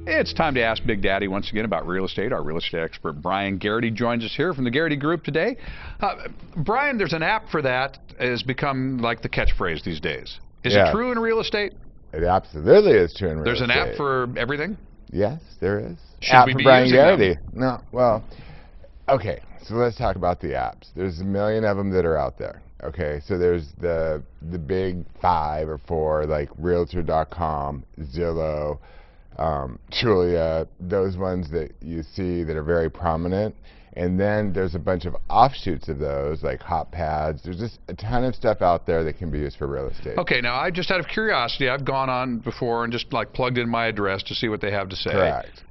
It's time to ask Big Daddy once again about real estate. Our real estate expert, Bryan Garrity, joins us here from the Garrity Group today. Bryan, there's an app for that. Has become like the catchphrase these days. Is it true in real estate? It absolutely is true in real estate. estate. There's an app for everything? Yes, there is. Should we be Bryan using Garrity. them? No, well, okay, so let's talk about the apps. There's a million of them that are out there. Okay, so there's the big 5 or 4, like Realtor.com, Zillow, Trulia, those ones that you see that are very prominent. And then there's a bunch of offshoots of those, like hot pads. There's just a ton of stuff out there that can be used for real estate. Okay, now I just out of curiosity, I've gone on before and just like plugged in my address to see what they have to say. Correct.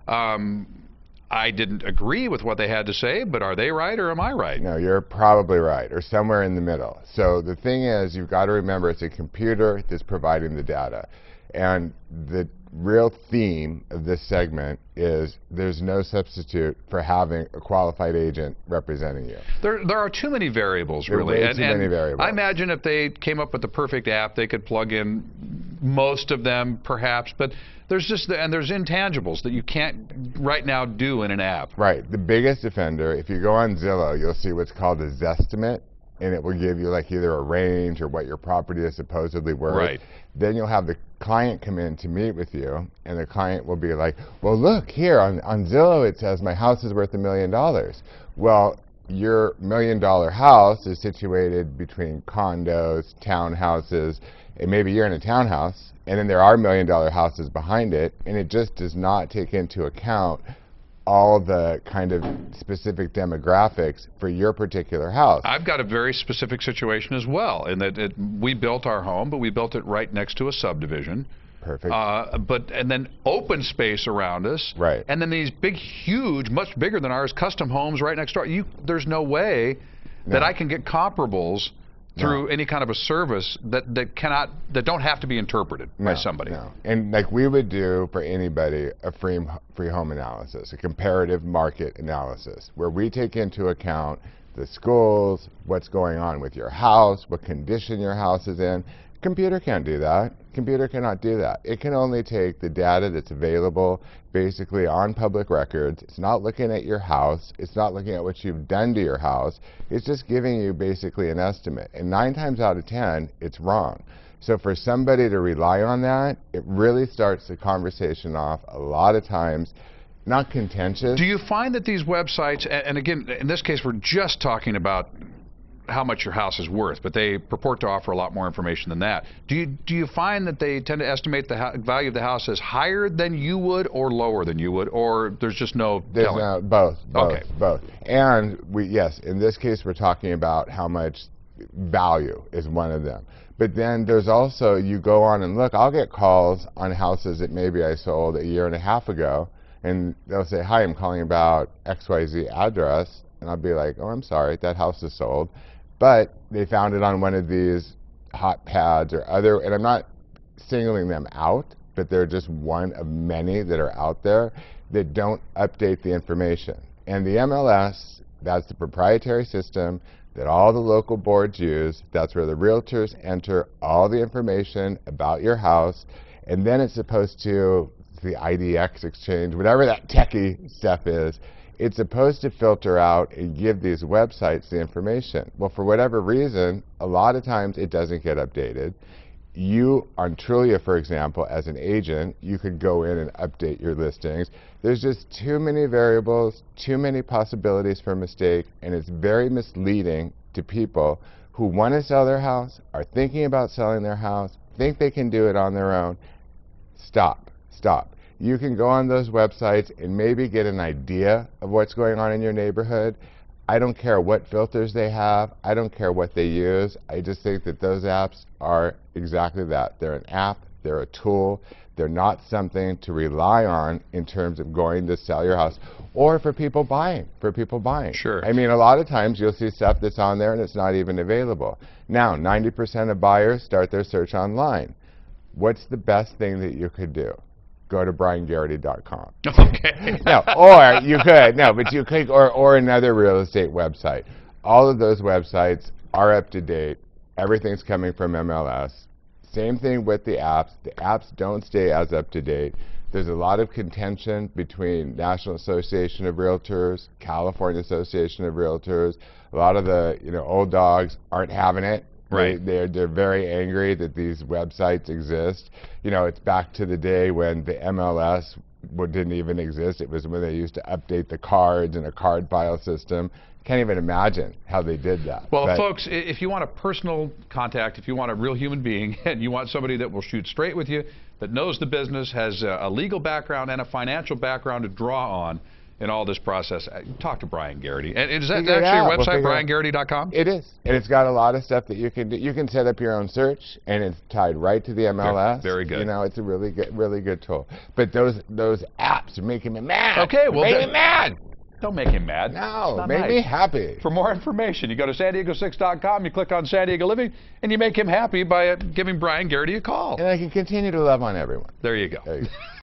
I didn't agree with what they had to say, but are they right or am I right? No, you're probably right, or somewhere in the middle. So the thing is, you've got to remember it's a computer that's providing the data. And the real theme of this segment is there's no substitute for having a qualified agent representing you. There are too many variables, really. There are too many variables. I imagine if they came up with the perfect app, they could plug in most of them, perhaps, but there's just there's intangibles that you can't right now do in an app. Right. The biggest offender, if you go on Zillow, you'll see what's called a Zestimate, and it will give you like either a range or what your property is supposedly worth. Right. Then you'll have the client come in to meet with you, and the client will be like, well, look here on Zillow it says my house is worth $1 million. Well, your $1 million house is situated between condos, townhouses, and maybe you're in a townhouse, and then there are $1 million houses behind it, and it just does not take into account all the kind of specific demographics for your particular house. I've got a very specific situation as well, in that we built our home, but we built it right next to a subdivision. Perfect. And then open space around us. Right. And then these big, huge, much bigger than ours, custom homes right next door. There's no way that I can get comparables through any kind of a service that don't have to be interpreted by somebody. No. And like we would do for anybody a free home analysis, a comparative market analysis, where we take into account the schools, what's going on with your house, what condition your house is in. Computer can't do that. Computer cannot do that. It can only take the data that's available basically on public records. It's not looking at your house. It's not looking at what you've done to your house. It's just giving you basically an estimate. And 9 times out of 10, it's wrong. So for somebody to rely on that, it really starts the conversation off a lot of times not contentious. Do you find that these websites, and again, in this case, we're just talking about how much your house is worth, but they purport to offer a lot more information than that. Do you find that they tend to estimate the value of the house as higher than you would or lower than you would, or there's just no telling? Both. Okay. Both. And yes, in this case we're talking about how much value is one of them. But then there's also, you go on and look, I'll get calls on houses that maybe I sold a year and a half ago, and they'll say, hi, I'm calling about XYZ address, and I'll be like, oh, I'm sorry, that house is sold. But they found it on one of these hot pads or other, and I'm not singling them out, but they're just one of many that are out there that don't update the information. And the MLS, that's the proprietary system that all the local boards use. That's where the realtors enter all the information about your house, and then it's supposed to, the IDX exchange, whatever that techie stuff is, it's supposed to filter out and give these websites the information. Well, for whatever reason, a lot of times it doesn't get updated. You, on Trulia, for example, as an agent, you could go in and update your listings. There's just too many variables, too many possibilities for mistake, and it's very misleading to people who want to sell their house, are thinking about selling their house, think they can do it on their own. Stop. You can go on those websites and maybe get an idea of what's going on in your neighborhood. I don't care what filters they have. I don't care what they use. I just think that those apps are exactly that. They're an app. They're a tool. They're not something to rely on in terms of going to sell your house or for people buying. Sure. I mean, a lot of times you'll see stuff that's on there and it's not even available. Now, 90% of buyers start their search online. What's the best thing that you could do? Go to BryanGarrity.com. Okay. No, or you could, no, but you could, or another real estate website. All of those websites are up to date. Everything's coming from MLS. Same thing with the apps. The apps don't stay as up to date. There's a lot of contention between National Association of Realtors, California Association of Realtors. A lot of the old dogs aren't having it. Right. They're very angry that these websites exist. It's back to the day when the MLS didn't even exist. It was when they used to update the cards in a card file system. Can't even imagine how they did that. Well, folks, if you want a personal contact, if you want a real human being, and you want somebody that will shoot straight with you, that knows the business, has a legal background and a financial background to draw on in all this process, talk to Bryan Garrity. And is that actually your website, BryanGarrity.com? It is. And it's got a lot of stuff that you can do. You can set up your own search, and it's tied right to the MLS. Very good. It's a really good tool. But those apps are making me mad. Okay, well, making me mad. Don't make him mad. No, make me happy. For more information, you go to san-diego6.com, you click on San Diego Living, and you make him happy by giving Bryan Garrity a call. And I can continue to love on everyone. There you go. There you go.